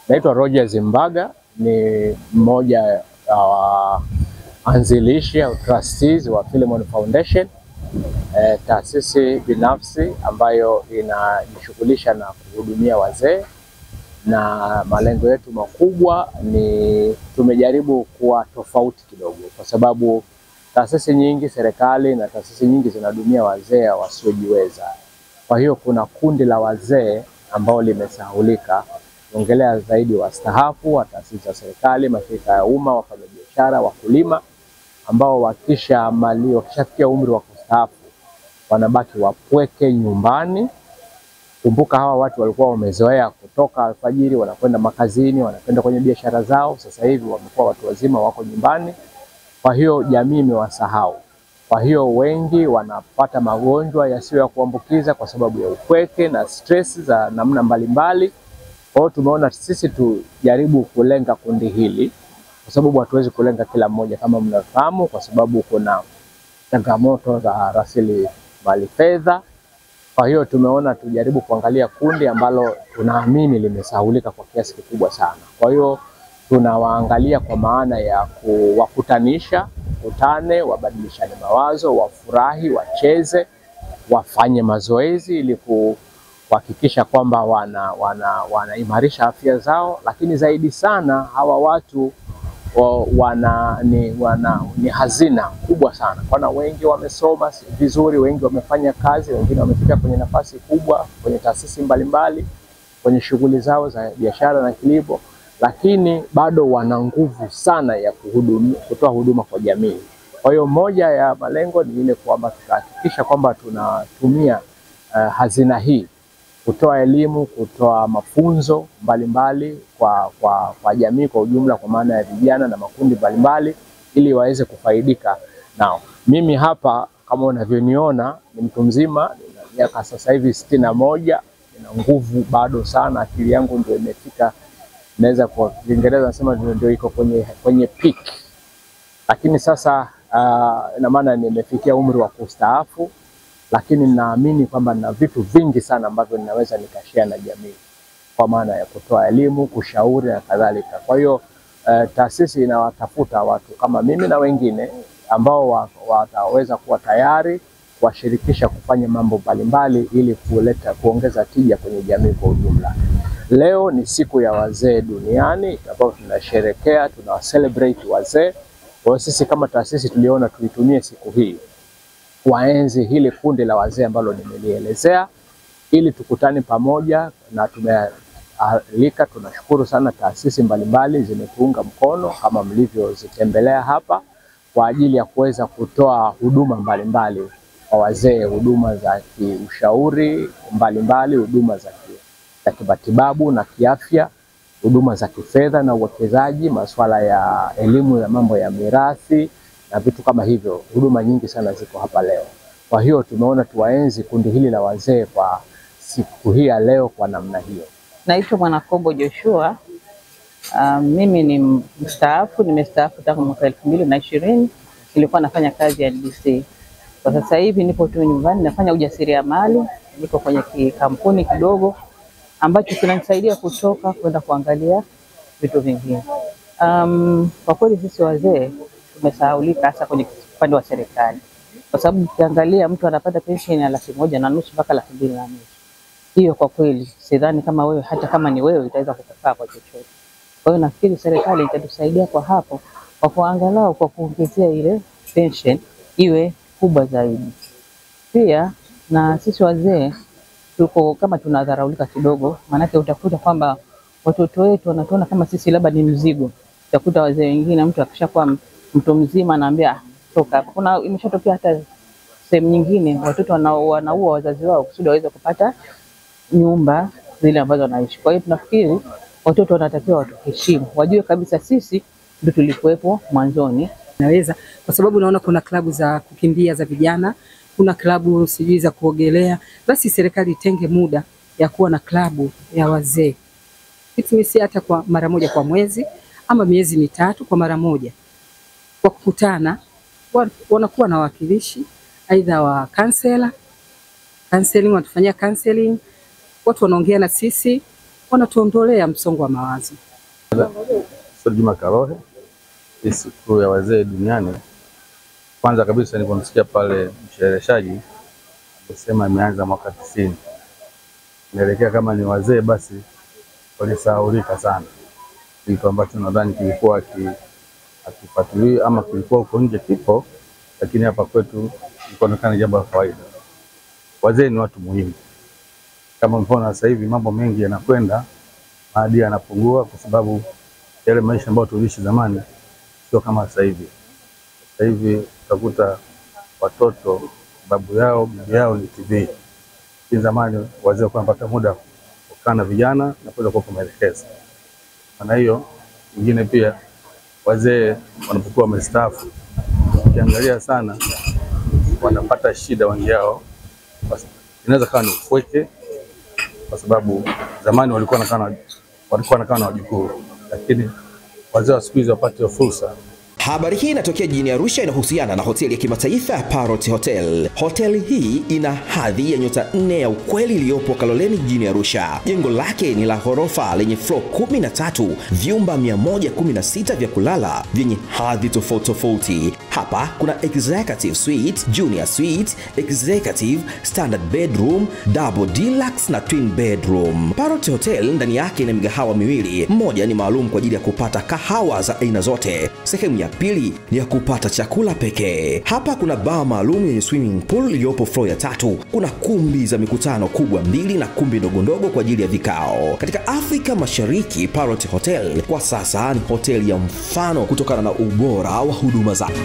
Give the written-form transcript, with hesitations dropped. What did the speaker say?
Naitwa Roger Zimbaga, ni mmoja wa anzilishi au trustees wa Philemon Foundation, taasisi binafsi ambayo inajishughulisha na kuhudumia wazee, na malengo yetu makubwa ni tumejaribu kuwa tofauti kidogo, kwa sababu taasisi nyingi, serikali na taasisi nyingi zinahudumia wazee wasiojiweza. Kwa hiyo kuna kundi la wazee ambao limesahulika. Ongelea zaidi wastaafu wa taasisi za serikali, mashirika ya umma, wafanyabiashara, wakulima ambao wakishafikia umri wa kustaafu wanabaki wapweke nyumbani. Kumbuka hawa watu walikuwa wamezoea kutoka alfajiri, wanakwenda makazini, wanakwenda kwenye biashara zao. Sasa hivi wamekuwa watu wazima, wako nyumbani. Kwa hiyo jamii imewasahau. Kwa hiyo wengi wanapata magonjwa yasiyo ya kuambukiza kwa sababu ya upweke na stress za namna mbalimbali. Kwa hiyo tumeona sisi tujaribu kulenga kundi hili, kwa sababu hatuwezi kulenga kila mmoja kama mnafahamu, kwa sababu kuna changamoto za rasilimali fedha. Kwa hiyo tumeona tujaribu kuangalia kundi ambalo tunaamini limesahulika kwa kiasi kikubwa sana. Kwa hiyo tunawaangalia kwa maana ya kuwakutanisha, kutane, wabadilishane mawazo, wafurahi, wacheze, wafanye mazoezi ili kuhakikisha kwamba wanaimarisha afya zao. Lakini zaidi sana hawa watu ni hazina kubwa sana, kwa wengi wamesoma vizuri, wengi wamefanya kazi, wengine wamefika kwenye nafasi kubwa kwenye taasisi mbalimbali, kwenye shughuli zao za biashara na kilimo, lakini bado wana nguvu sana ya kutoa huduma kwa jamii. Kwa hiyo moja ya malengo ni ile kwamba tutahakikisha kwamba tunatumia hazina hii kutoa elimu, kutoa mafunzo mbalimbali kwa jamii kwa ujumla, kwa maana ya vijana na makundi mbalimbali, ili waweze kufaidika nao. Mimi hapa kama unavyoniona ni mtu mzima, nina miaka sasa hivi 61, nina nguvu bado sana, akili yangu ndio imefika, naweza kwa Kiingereza nasema ndio iko kwenye peak. Lakini sasa ina maana nimefikia umri wa kustaafu, lakini naamini kwamba na vitu vingi sana ambavyo ninaweza nikashare na jamii, kwa maana ya kutoa elimu, kushauri na kadhalika. Kwa hiyo taasisi inawatafuta watu kama mimi na wengine ambao wataweza kuwa tayari kuwashirikisha kufanya mambo mbalimbali ili kuongeza tija kwenye jamii kwa ujumla. Leo ni siku ya wazee duniani ambapo tunasherehekea, celebrate wazee. Kwa hiyo sisi kama taasisi tuliona tuitumie siku hii kuenzi hili kundi la wazee ambalo nimelielezea, ili tukutane pamoja, na tumealika. Tunashukuru sana taasisi mbalimbali zimetuunga mkono kama mlivyozitembelea hapa, kwa ajili ya kuweza kutoa huduma mbalimbali kwa wazee, huduma za kiushauri mbalimbali, huduma za kimatibabu na kiafya, huduma za kifedha na uwekezaji, masuala ya elimu ya mambo ya mirathi na vitu kama hivyo. Huduma nyingi sana ziko hapa leo. Kwa hiyo tumeona tuwaenzi kundi hili la wazee kwa siku hii ya leo kwa namna hiyo. Naitwa Mwanakombo Joshua. Mimi ni mstaafu, nimestaafu tangu mwaka 2020. Nilikuwa nafanya kazi ya NBC. Kwa sasa hivi nipo tu nyumbani nafanya ujasiriamali, niko kwenye kampuni kidogo ambacho kinanisaidia kutoka kwenda kuangalia vitu vingine. Kwa kweli sisi wazee tumesahaulika hasa kwenye upande wa serikali, kwa sababu ukiangalia mtu anapata pensheni ya 1,500 mpaka 2,500. Hiyo kwa kweli sidhani kama wewe, hata kama ni wewe, itaweza kukufaa kwa chochote. Kwa hiyo nafikiri serikali itatusaidia kwa hapo, kwa kuangalau kwa kuongezea ile pension iwe kubwa zaidi. Pia na sisi wazee tuko kama tunadharaulika kidogo, maanake utakuta kwamba watoto wetu wanatuona kama sisi labda ni mzigo. Utakuta wazee wengine, mtu akishakuwa mtu mzima anaambia toka hapa. Kuna imeshatokea hata sehemu nyingine watoto wanaua wazazi wao kusudi waweze kupata nyumba zile ambazo wanaishi. Kwa hiyo tunafikiri watoto wanatakiwa watuheshimu, wajue kabisa sisi ndio tulikuwepo mwanzoni. Naweza kwa sababu naona kuna klabu za kukimbia za vijana, kuna klabu sijui za kuogelea, basi serikali itenge muda ya kuwa na klabu ya wazee. Itimisi hata kwa mara moja kwa mwezi ama miezi mitatu kwa mara moja, kwa kukutana, wanakuwa na wakilishi aidha wa counseling, watufanyia counseling, watu wanaongea na sisi, wanatuondolea msongo wa mawazo. Juma Karohe, siku ya wazee duniani. Kwanza kabisa nilipomsikia pale mshereheshaji amesema imeanza mwaka 90. Inaelekea kama ni wazee basi walisahaulika sana. Kitu ambacho nadhani kilikuwa akifuatiliwa ama kilikuwa huko nje kipo, lakini hapa kwetu ilionekana jambo la kawaida. Wazee ni watu muhimu. Kama mfano sasa hivi mambo mengi yanakwenda, maadili yanapungua kwa sababu yale maisha ambayo tuliishi zamani sio kama sasa hivi. Sasa hivi utakuta watoto babu yao bibi yao ni TV. Kwa zamani wazee walikuwa wanapata muda kukaa na vijana na kuweza kuwapa maelekezo. Maana hiyo nyingine pia wazee wanapokuwa wamestaafu, ukiangalia sana wanapata shida wengi yao. Inaweza kuwa ni upweke kwa sababu zamani walikuwa wanakaa na wajukuu, lakini wazee wa siku hizi wapate fursa. Habari hii inatokea jijini Arusha, inahusiana na hoteli ya kimataifa ya Parrot Hotel. Hoteli hii ina hadhi ya nyota 4 ya ukweli iliyopo Kaloleni jijini Arusha. Jengo lake ni la ghorofa lenye floor 13, vyumba 116 vya kulala vyenye hadhi tofauti. Hapa kuna executive suite, junior suite, executive, standard bedroom, double deluxe na twin bedroom. Parrot Hotel ndani yake ina migahawa miwili. Mmoja ni maalum kwa ajili ya kupata kahawa za aina zote. Sehemu ya pili ni ya kupata chakula pekee. Hapa kuna bar maalum yenye swimming pool iliyopo floor ya 3. Kuna kumbi za mikutano kubwa 2 na kumbi ndogo kwa ajili ya vikao. Katika Afrika Mashariki, Parrot Hotel kwa sasa ni hoteli ya mfano kutokana na ubora wa huduma zake.